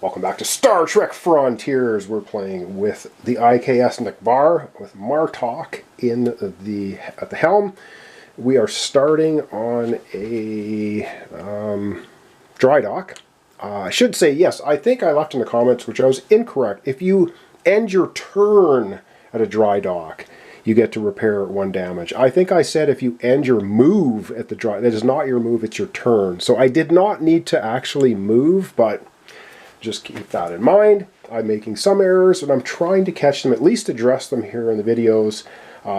Welcome back to Star Trek Frontiers. We're playing with the IKS NEGH'VAR with Martok at the helm. We are starting on a dry dock. I should say, yes, I think I left in the comments, which I was incorrect. If you end your turn at a dry dock, you get to repair 1 damage. I think I said if you end your move at the dry, that is not your move, it's your turn. So I did not need to actually move, but just keep that in mind. I'm making some errors, and I'm trying to catch them, at least address them here in the videos,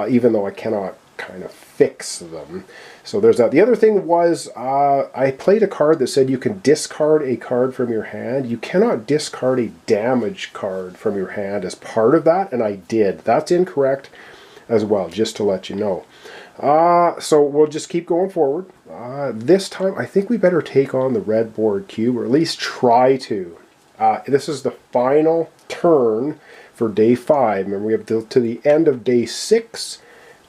even though I cannot kind of fix them. So there's that. The other thing was, I played a card that said you can discard a card from your hand. You cannot discard a damage card from your hand as part of that, and I did. That's incorrect as well, just to let you know. So we'll just keep going forward. This time, I think we better take on the red Borg Cube, or at least try to. This is the final turn for day 5. Remember, we have to the end of day 6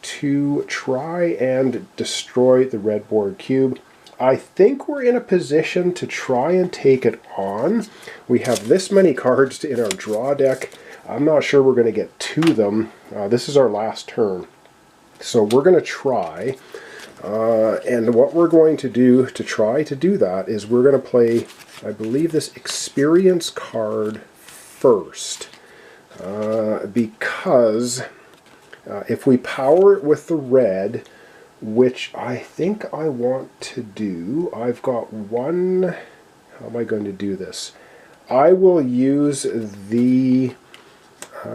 to try and destroy the red Borg Cube. I think we're in a position to try and take it on. We have this many cards in our draw deck. I'm not sure we're going to get to them. This is our last turn. So we're going to try. And what we're going to do to try to do that is we're going to play, I believe, this experience card first. Because if we power it with the red, which I think I want to do, I've got one. How am I going to do this? I will use the,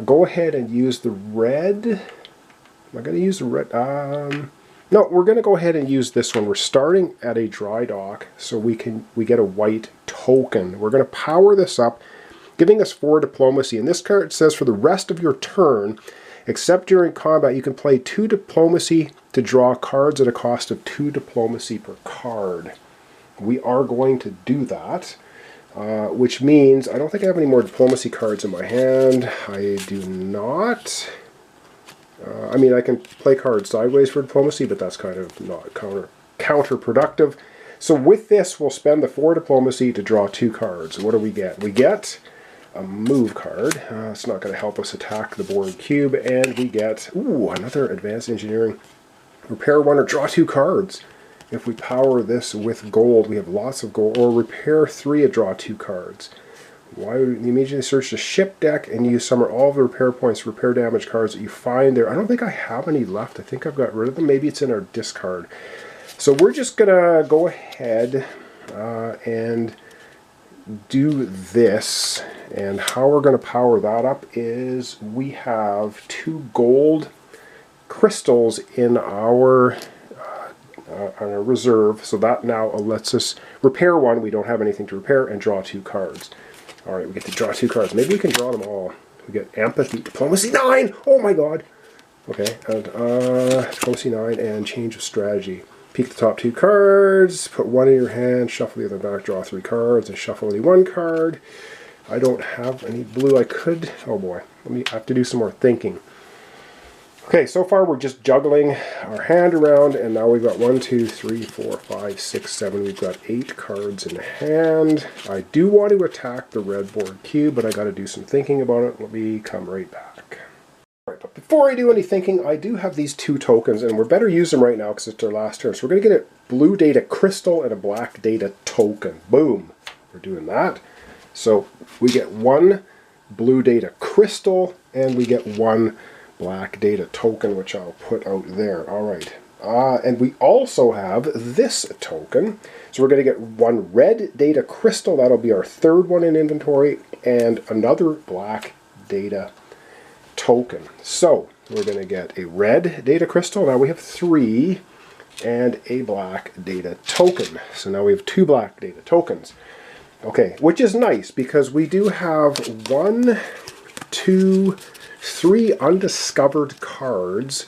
go ahead and use the red. Am I going to use the red? No, we're going to go ahead and use this one. We're starting at a dry dock, so we get a white token. We're going to power this up, giving us 4 diplomacy. And this card says for the rest of your turn, except during combat, you can play 2 diplomacy to draw cards at a cost of 2 diplomacy per card. We are going to do that, which means I don't think I have any more diplomacy cards in my hand. I do not. I mean, I can play cards sideways for diplomacy, but that's kind of not counterproductive. So with this, we'll spend the 4 diplomacy to draw 2 cards. What do we get? We get a move card. It's not going to help us attack the Borg Cube. And we get, ooh, another advanced engineering. Repair 1 or draw 2 cards. If we power this with gold, we have lots of gold. Or repair 3 or draw 2 cards. Why would you immediately search the ship deck and use some or all of the repair points, repair damage cards that you find there? I don't think I have any left. I think I've got rid of them. Maybe it's in our discard. So we're just going to go ahead and do this. And how we're going to power that up is we have 2 gold crystals in our reserve. So that now lets us repair 1. We don't have anything to repair, and draw 2 cards. Alright, we get to draw 2 cards. Maybe we can draw them all. We get empathy, diplomacy 9! Oh my god! Okay, and diplomacy 9 and change of strategy. Peek the top 2 cards, put 1 in your hand, shuffle the other back, draw 3 cards, and shuffle only 1 card. I don't have any blue. I could, oh boy, I have to do some more thinking. Okay, so far we're just juggling our hand around, and now we've got 1, 2, 3, 4, 5, 6, 7. We've got 8 cards in hand. I do want to attack the red Borg Cube, but I got to do some thinking about it. Let me come right back. All right, but before I do any thinking, I do have these 2 tokens, and we're better use them right now because it's our last turn. So we're going to get a blue data crystal and a black data token. Boom! We're doing that. So we get 1 blue data crystal, and we get 1 black data token, which I'll put out there. All right. And we also have this token. So we're going to get 1 red data crystal. That'll be our 3rd one in inventory, and another black data token. So we're going to get a red data crystal. Now we have 3, and a black data token. So now we have 2 black data tokens. Okay, which is nice because we do have 1, 2, 3 undiscovered cards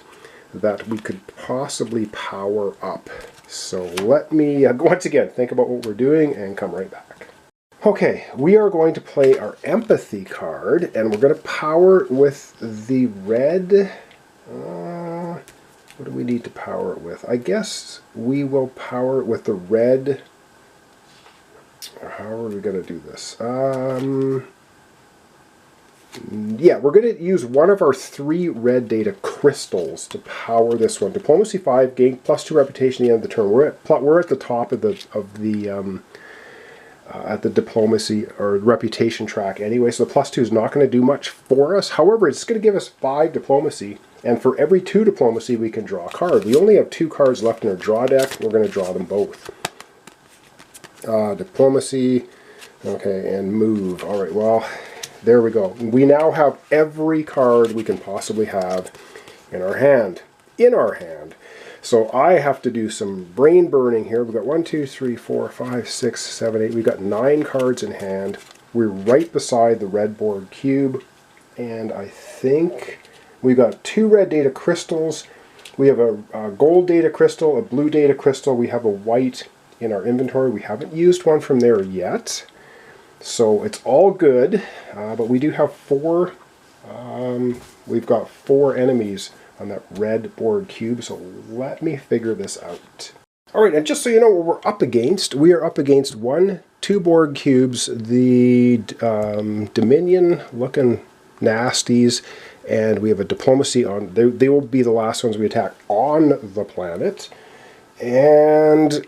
that we could possibly power up. So let me, once again, think about what we're doing and come right back. Okay, we are going to play our empathy card, and we're going to power it with the red. What do we need to power it with? I guess we will power it with the red how are we going to do this? Yeah, we're going to use one of our 3 red data crystals to power this one. Diplomacy 5, gain +2 reputation at the end of the turn. We're at the top of the at the diplomacy or reputation track anyway, so the +2 is not going to do much for us. However, it's going to give us 5 diplomacy, and for every 2 diplomacy we can draw a card. We only have 2 cards left in our draw deck. We're going to draw them both. Diplomacy, okay, and move. All right, well, there we go. We now have every card we can possibly have in our hand. So I have to do some brain burning here. We've got 1, 2, 3, 4, 5, 6, 7, 8. We've got 9 cards in hand. We're right beside the red Borg Cube. And I think we've got 2 red data crystals. We have a gold data crystal, a blue data crystal. We have a white in our inventory. We haven't used one from there yet. So it's all good. But we do have 4. We've got 4 enemies on that red Borg Cube, so let me figure this out. Alright, and just so you know what we're up against, we are up against 2 Borg Cubes, the Dominion looking nasties, and we have a diplomacy on, they will be the last ones we attack on the planet. And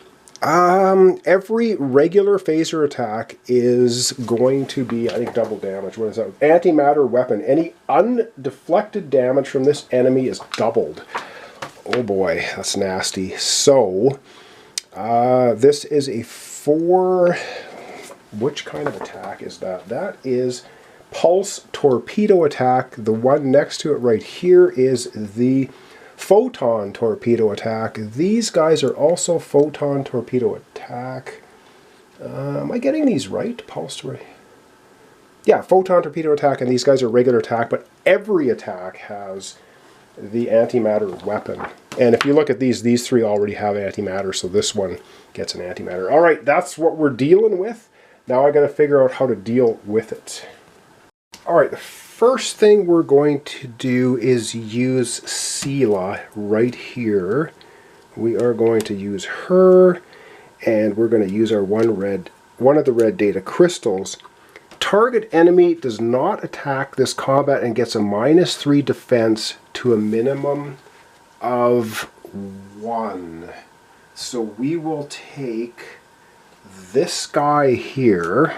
every regular phaser attack is going to be, I think, double damage. What is that? Antimatter weapon. Any undeflected damage from this enemy is doubled. Oh boy, that's nasty. So, this is a 4... Which kind of attack is that? That is pulse torpedo attack. The one next to it right here is the photon torpedo attack. These guys are also photon torpedo attack. Am I getting these right? Pulse torpedo. Yeah, photon torpedo attack, and these guys are regular attack, but every attack has the antimatter weapon. And if you look at these 3 already have antimatter, so this one gets an antimatter. Alright, that's what we're dealing with. Now I gotta figure out how to deal with it. Alright, the first thing we're going to do is use Sela right here. We are going to use her, and we're going to use our one of the red data crystals. Target enemy does not attack this combat and gets a -3 defense to a minimum of 1. So we will take this guy here,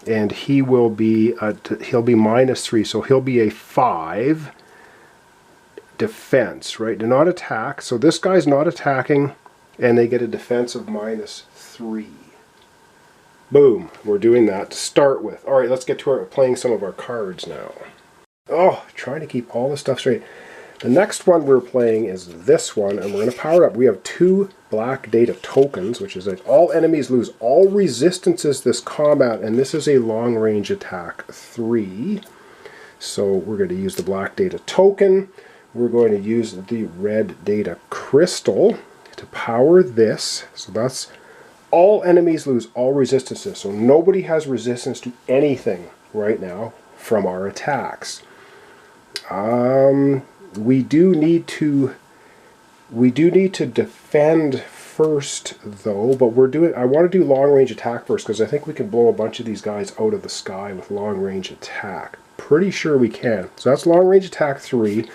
and he will be he'll be -3, so he'll be a 5 defense, right? Do not attack. So this guy's not attacking, and they get a defense of -3. Boom, we're doing that to start with. All right, let's get to playing some of our cards now. Oh, trying to keep all this stuff straight. The next one we're playing is this one, and we're going to power up. We have 2 black data tokens, which is like all enemies lose all resistances this combat, and this is a long range attack 3. So we're going to use the black data token. We're going to use the red data crystal to power this. So that's all enemies lose all resistances. So nobody has resistance to anything right now from our attacks. We do need to defend first, though, but I want to do long range attack first, because I think we can blow a bunch of these guys out of the sky with long range attack. Pretty sure we can. So that's long range attack 3.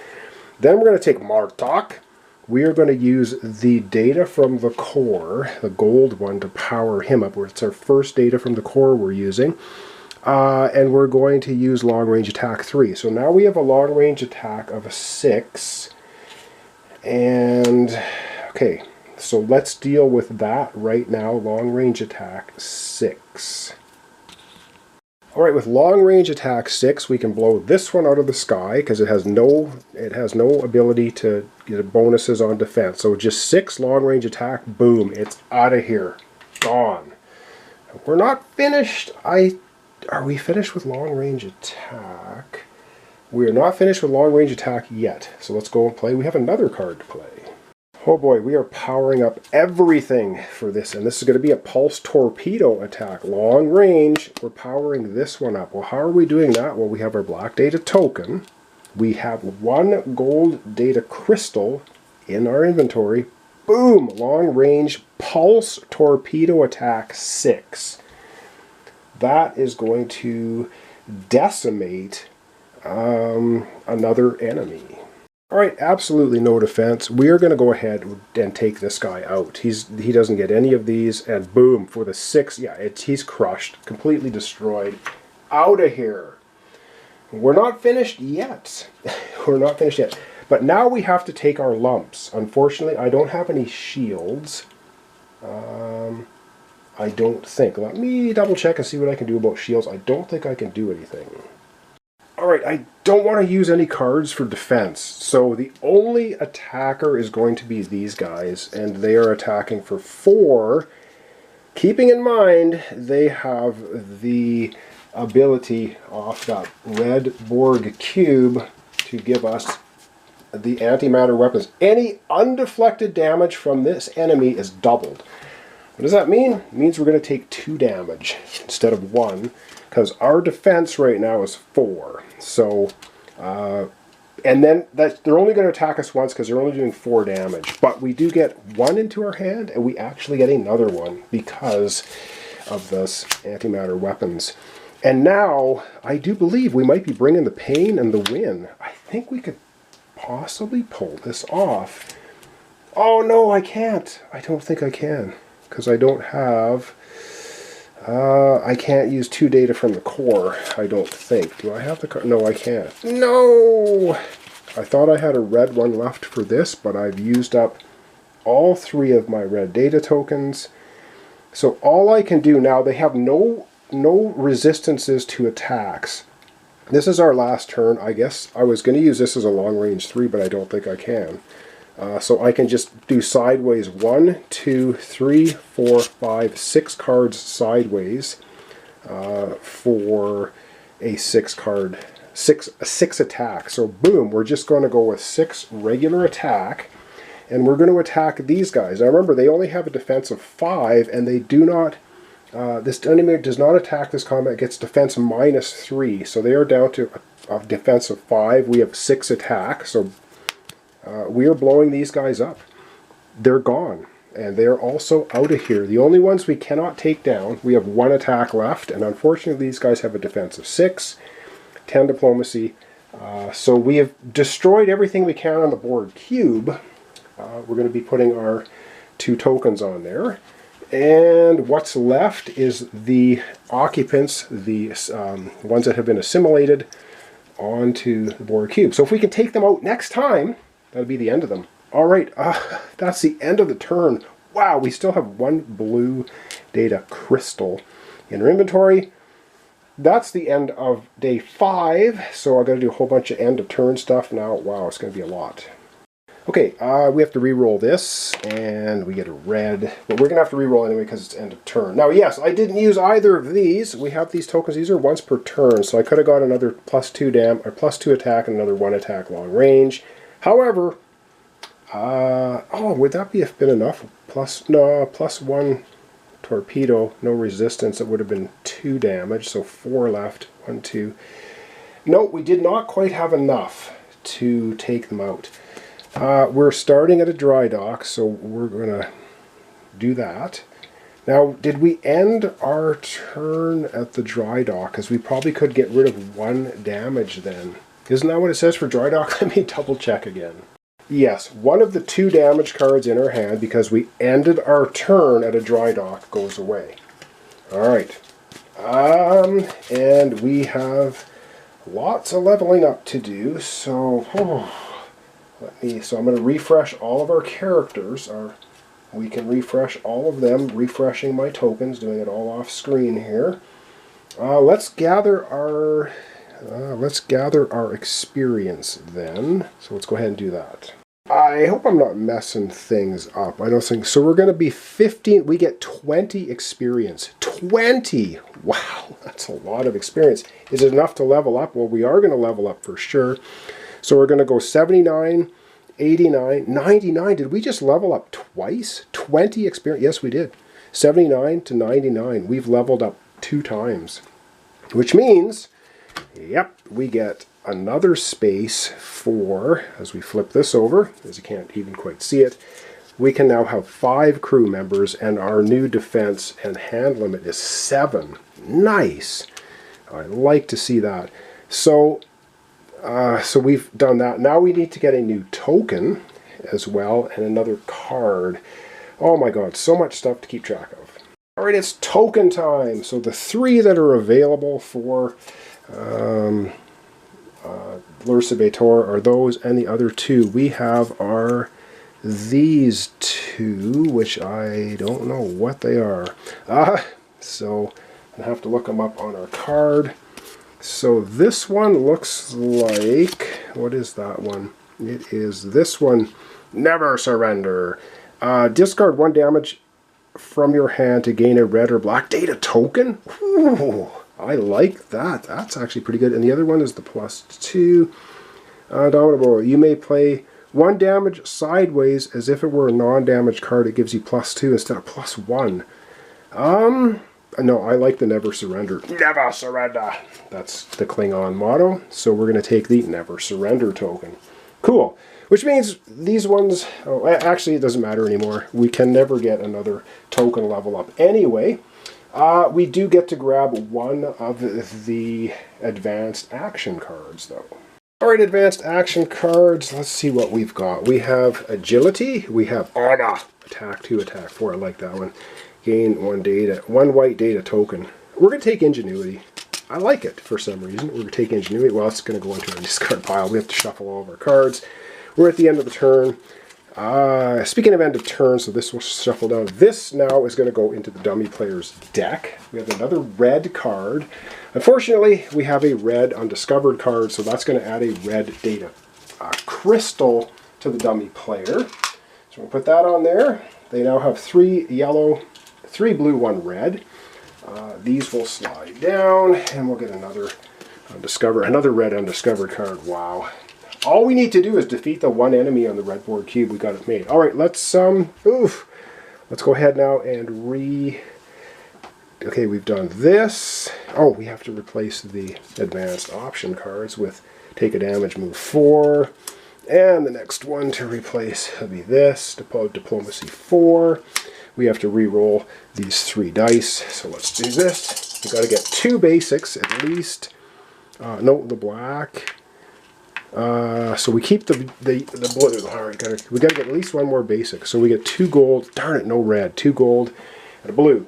Then we're going to take Martok. We are going to use the data from the core, the gold one, to power him up. It's our first data from the core we're using. And we're going to use long range attack 3. So now we have a long range attack of a 6. And, okay, so let's deal with that right now. Long range attack 6. Alright, with long range attack 6, we can blow this one out of the sky, because it has no ability to get bonuses on defense. So just 6 long range attack, boom, it's out of here. Gone. We're not finished. Are we finished with long range attack? We are not finished with long range attack yet. So let's go and play. We have another card to play. Oh boy, we are powering up everything for this, and this is going to be a pulse torpedo attack. Long range, we're powering this one up. Well, how are we doing that? Well, we have our black data token. We have 1 gold data crystal in our inventory. Boom! Long range pulse torpedo attack 6. that is going to decimate another enemy. Alright, absolutely no defense. We are going to go ahead and take this guy out. He doesn't get any of these, and boom, for the 6, yeah, he's crushed, completely destroyed. Out of here. We're not finished yet. We're not finished yet. But now we have to take our lumps. Unfortunately, I don't have any shields. I don't think. Let me double check and see what I can do about shields. I don't think I can do anything. Alright, I don't want to use any cards for defense. So the only attacker is going to be these guys. And they are attacking for 4. Keeping in mind, they have the ability off that red Borg Cube to give us the antimatter weapons. Any undeflected damage from this enemy is doubled. What does that mean? It means we're going to take 2 damage instead of 1, because our defense right now is 4. So, and then they're only going to attack us once because they're only doing 4 damage. But we do get 1 into our hand, and we actually get another one because of this antimatter weapons. And now, I do believe we might be bringing the pain and the win. I think we could possibly pull this off. Oh no, I can't. I don't think I can. Because I don't have... I can't use 2 data from the core, I don't think. Do I have the core? No, I can't. No! I thought I had a red one left for this, but I've used up all 3 of my red data tokens. So all I can do now, they have no resistances to attacks. This is our last turn. I guess I was going to use this as a long range 3, but I don't think I can. So I can just do sideways 1, 2, 3, 4, 5, 6 cards sideways for a 6 attack. So boom, we're just going to go with 6 regular attack, and we're going to attack these guys. Now remember, they only have a defense of 5, and they do not. This enemy does not attack this combat, gets defense -3, so they are down to a defense of 5. We have 6 attack, so we are blowing these guys up. They're gone, and they're also out of here. The only ones we cannot take down, we have 1 attack left, and unfortunately these guys have a defense of 6, 10 diplomacy. So we have destroyed everything we can on the Borg Cube. We're going to be putting our 2 tokens on there. And what's left is the occupants, the ones that have been assimilated onto the Borg Cube. So if we can take them out next time, that'll be the end of them. All right, that's the end of the turn. Wow, we still have 1 blue data crystal in our inventory. That's the end of day 5. So I've got to do a whole bunch of end of turn stuff now. Wow, it's going to be a lot. Okay, we have to re-roll this, and we get a red. But we're going to have to re-roll anyway because it's end of turn. Now, yes, I didn't use either of these. We have these tokens. These are once per turn, so I could have got another +2 attack and another 1 attack long range. However, would that have been enough? +1 torpedo, no resistance. It would have been 2 damage, so 4 left. 1, 2. No, we did not quite have enough to take them out. We're starting at a dry dock, so we're going to do that. Now, did we end our turn at the dry dock? Because we probably could get rid of 1 damage then. Isn't that what it says for dry dock? Let me double check again. Yes, 1 of the 2 damage cards in our hand, because we ended our turn at a dry dock, goes away. Alright. And we have lots of leveling up to do, so... So I'm going to refresh all of our characters. We can refresh all of them, refreshing my tokens, doing it all off screen here. Let's gather our experience then. So let's go ahead and do that. I hope I'm not messing things up. I don't think so. We're going to be 15. We get 20 experience. 20! Wow, that's a lot of experience. Is it enough to level up? Well, we are going to level up for sure. So we're going to go 79, 89, 99. Did we just level up twice? 20 experience. Yes, we did. 79 to 99. We've leveled up 2 times. Which means, yep, we get another space for, as we flip this over, as you can't even quite see it, we can now have 5 crew members, and our new defense and hand limit is 7. Nice. I like to see that. So, so we've done that. Now we need to get a new token as well, and another card. Oh my god, so much stuff to keep track of. Alright, it's token time. So the 3 that are available for Lursabator are those, and the other 2 we have are these 2, which I don't know what they are. So I have to look them up on our card. So this one looks like, what is that one? It is this one, Never Surrender. Discard 1 damage from your hand to gain a red or black data token. Ooh, I like that. That's actually pretty good. And the other one is the +2. Dominable. You may play 1 damage sideways as if it were a non-damage card. It gives you +2 instead of +1. No, I like the Never Surrender. Never Surrender! That's the Klingon motto. So we're going to take the Never Surrender token. Cool. Which means these ones, oh, actually it doesn't matter anymore. We can never get another token level up anyway. We do get to grab one of the advanced action cards though. Alright, advanced action cards, let's see what we've got. We have Agility, we have Honor, Attack 2, Attack 4, I like that one. Gain 1 white data token. We're going to take Ingenuity. I like it for some reason. We're going to take Ingenuity. Well, it's going to go into our discard pile. We have to shuffle all of our cards. We're at the end of the turn. Speaking of end of turn, so this will shuffle down. This now is going to go into the dummy player's deck. We have another red card. Unfortunately, we have a red undiscovered card, so that's going to add a red data crystal to the dummy player. So we'll put that on there. They now have 3 yellow, 3 blue, 1 red. These will slide down, and we'll get another red undiscovered card. Wow. All we need to do is defeat the 1 enemy on the red Borg Cube. We got it made. All right, let's go ahead now and Okay, we've done this. Oh, we have to replace the advanced option cards with take a damage, move 4. And the next one to replace will be this, Diplomacy 4. We have to re-roll these 3 dice, so let's do this. We've got to get 2 basics at least. No, the black. So we keep the blue. All right, we got to get at least 1 more basic. So we get 2 gold. Darn it, no red. 2 gold and a blue.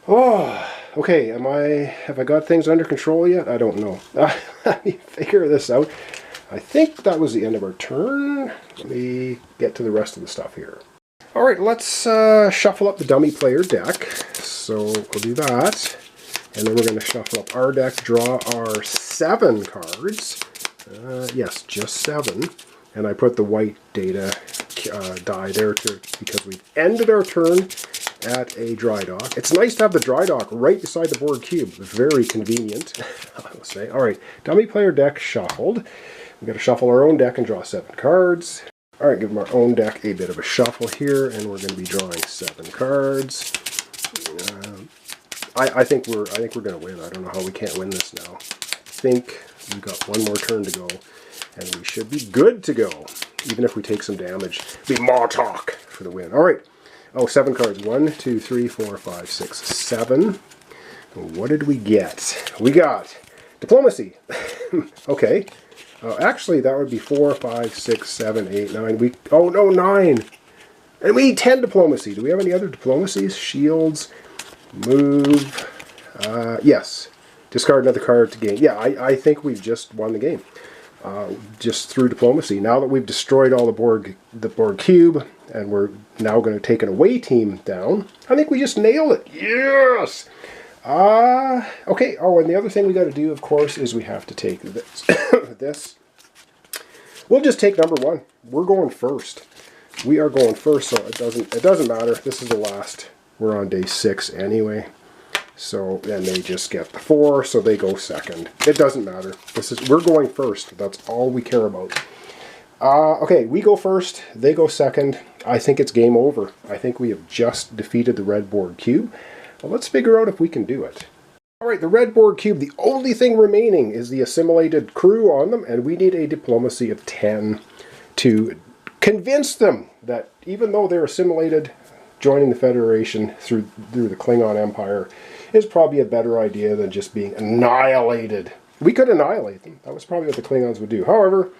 Oh, okay. Have I got things under control yet? I don't know. Let me figure this out. I think that was the end of our turn. Let me get to the rest of the stuff here. Alright, let's shuffle up the dummy player deck. So we'll do that. And then we're going to shuffle up our deck, draw our 7 cards. Yes, just 7. And I put the white data die there because we've ended our turn at a dry dock. It's nice to have the dry dock right beside the Borg Cube. Very convenient, I will say. Alright, dummy player deck shuffled. We've got to shuffle our own deck and draw 7 cards. Alright, give our own deck a bit of a shuffle here, and we're going to be drawing 7 cards. I think we're going to win. I don't know how we can't win this now. I think we've got 1 more turn to go, and we should be good to go. Even if we take some damage. It'll be more talk for the win. Alright. Oh, 7 cards. 1, 2, 3, 4, 5, 6, 7. What did we get? We got Diplomacy. Okay. Actually, that would be 4, 5, 6, 7, 8, 9. Oh, no, 9. And we need 10 Diplomacy. Do we have any other Diplomacies? Shields. Move. Yes. Discard another card to gain. Yeah, I think we've just won the game. Just through Diplomacy. Now that we've destroyed all the Borg Cube, and we're now going to take an away team down, I think we just nailed it. Yes! Okay, oh, and the other thing we got to do, of course, is we have to take this. This. We'll just take number 1. We're going first. We are going first, so it doesn't matter. This is the last. We're on day 6 anyway. So, and they just get the 4, so they go second. It doesn't matter. We're going first. That's all we care about. Okay, we go first. They go second. I think it's game over. I think we have just defeated the red Borg Cube. Well, let's figure out if we can do it. Alright, the red Borg Cube, the only thing remaining is the assimilated crew on them, and we need a Diplomacy of 10 to convince them that even though they're assimilated, joining the Federation through the Klingon Empire is probably a better idea than just being annihilated. We could annihilate them. That was probably what the Klingons would do. However,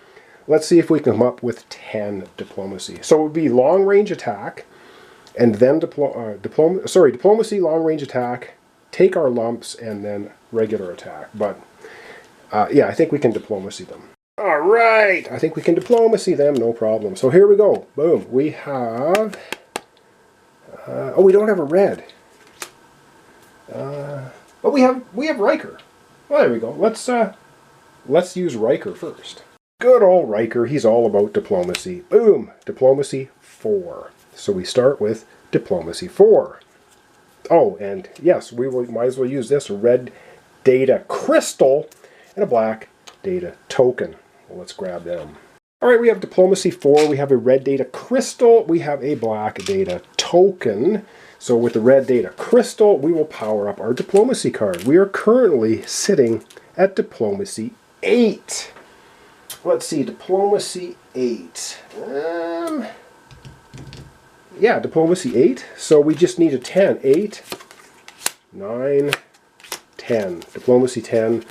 let's see if we can come up with 10 diplomacy. So it would be long-range attack, and then diplomacy, long-range attack, take our lumps, and then regular attack. But yeah, I think we can diplomacy them. All right, I think we can diplomacy them, no problem. So here we go. Boom. We have. Oh, we don't have a red. But we have Riker. Well, there we go. Let's use Riker first. Good old Riker. He's all about diplomacy. Boom. Diplomacy 4. So we start with diplomacy 4. Oh, and yes, might as well use this, a red data crystal and a black data token. Well, let's grab them. All right, we have diplomacy 4. We have a red data crystal. We have a black data token. So with the red data crystal, we will power up our diplomacy card. We are currently sitting at diplomacy 8. Let's see, diplomacy 8. Yeah, diplomacy 8. So we just need a 10. 8, 9, 10. Diplomacy 10,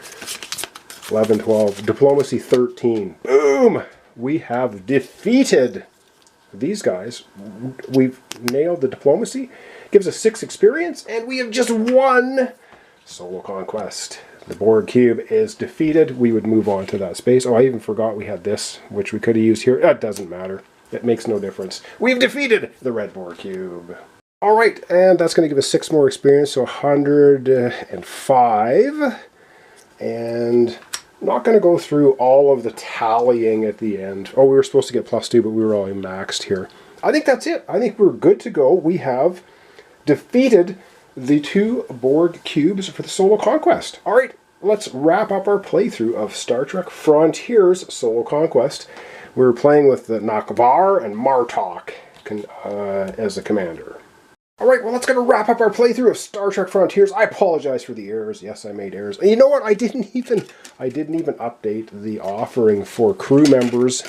11, 12. Diplomacy 13. Boom! We have defeated these guys. We've nailed the diplomacy. Gives us 6 experience, and we have just won Solo Conquest. The Borg Cube is defeated. We would move on to that space. Oh, I even forgot we had this, which we could have used here. That doesn't matter. It makes no difference. We've defeated the red Borg Cube. All right, and that's going to give us 6 more experience, so 105. And I'm not going to go through all of the tallying at the end. Oh, we were supposed to get +2, but we were already maxed here. I think that's it. I think we're good to go. We have defeated the 2 Borg Cubes for the Solo Conquest. All right, let's wrap up our playthrough of Star Trek Frontiers Solo Conquest. We were playing with the NEGH'VAR and Martok as the commander. All right, well, that's going to wrap up our playthrough of Star Trek Frontiers. I apologize for the errors. Yes, I made errors. And you know what? I didn't even update the offering for crew members.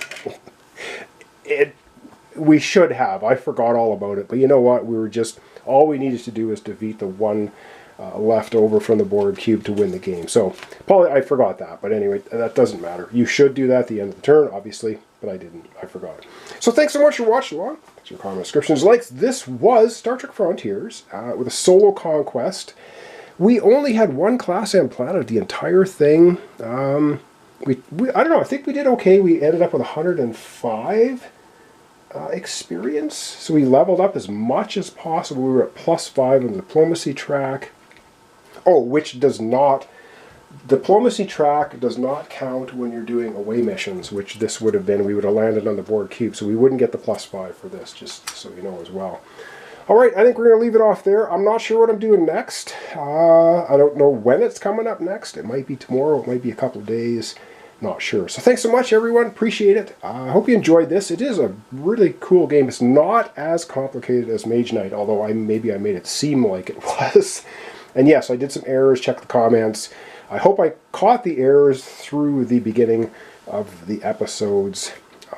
We should have. I forgot all about it. But you know what? All we needed to do is defeat the one left over from the Borg Cube to win the game. So, probably I forgot that. But anyway, that doesn't matter. You should do that at the end of the turn, obviously. But I didn't. I forgot. So thanks so much for watching along. That's your comment, descriptions, likes. This was Star Trek Frontiers with a Solo Conquest. We only had 1 Class M planet the entire thing. I don't know. I think we did okay. We ended up with 105 experience. So we leveled up as much as possible. We were at +5 on the diplomacy track. Oh, which does not... Diplomacy track does not count when you're doing away missions, which this would have been. We would have landed on the Borg Cube, so we wouldn't get the +5 for this, just so you know as well. All right, I think we're going to leave it off there. I'm not sure what I'm doing next. I don't know when it's coming up next. It might be tomorrow. It might be a couple of days. Not sure. So thanks so much, everyone. Appreciate it. I hope you enjoyed this. It is a really cool game. It's not as complicated as Mage Knight, although maybe I made it seem like it was. And yes, I did some errors. Check the comments. I hope I caught the errors through the beginning of the episodes.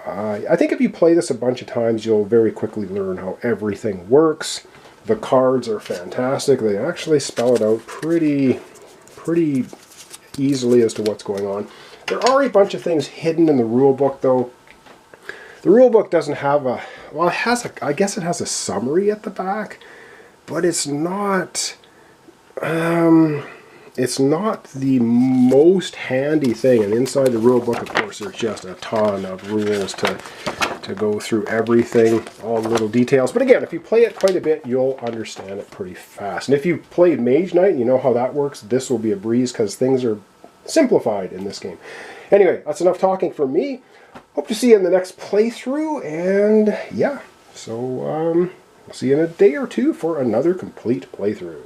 I think if you play this a bunch of times, you'll very quickly learn how everything works. The cards are fantastic. They actually spell it out pretty easily as to what's going on. There are a bunch of things hidden in the rulebook, though. The rulebook doesn't have a... Well, I guess it has a summary at the back, but it's not... it's not the most handy thing. And inside the rulebook, of course, there's just a ton of rules to go through everything, all the little details. But again, if you play it quite a bit, you'll understand it pretty fast. And if you played Mage Knight and you know how that works, this will be a breeze because things are simplified in this game. Anyway, that's enough talking for me. Hope to see you in the next playthrough. And yeah, so we'll see you in a day or two for another complete playthrough.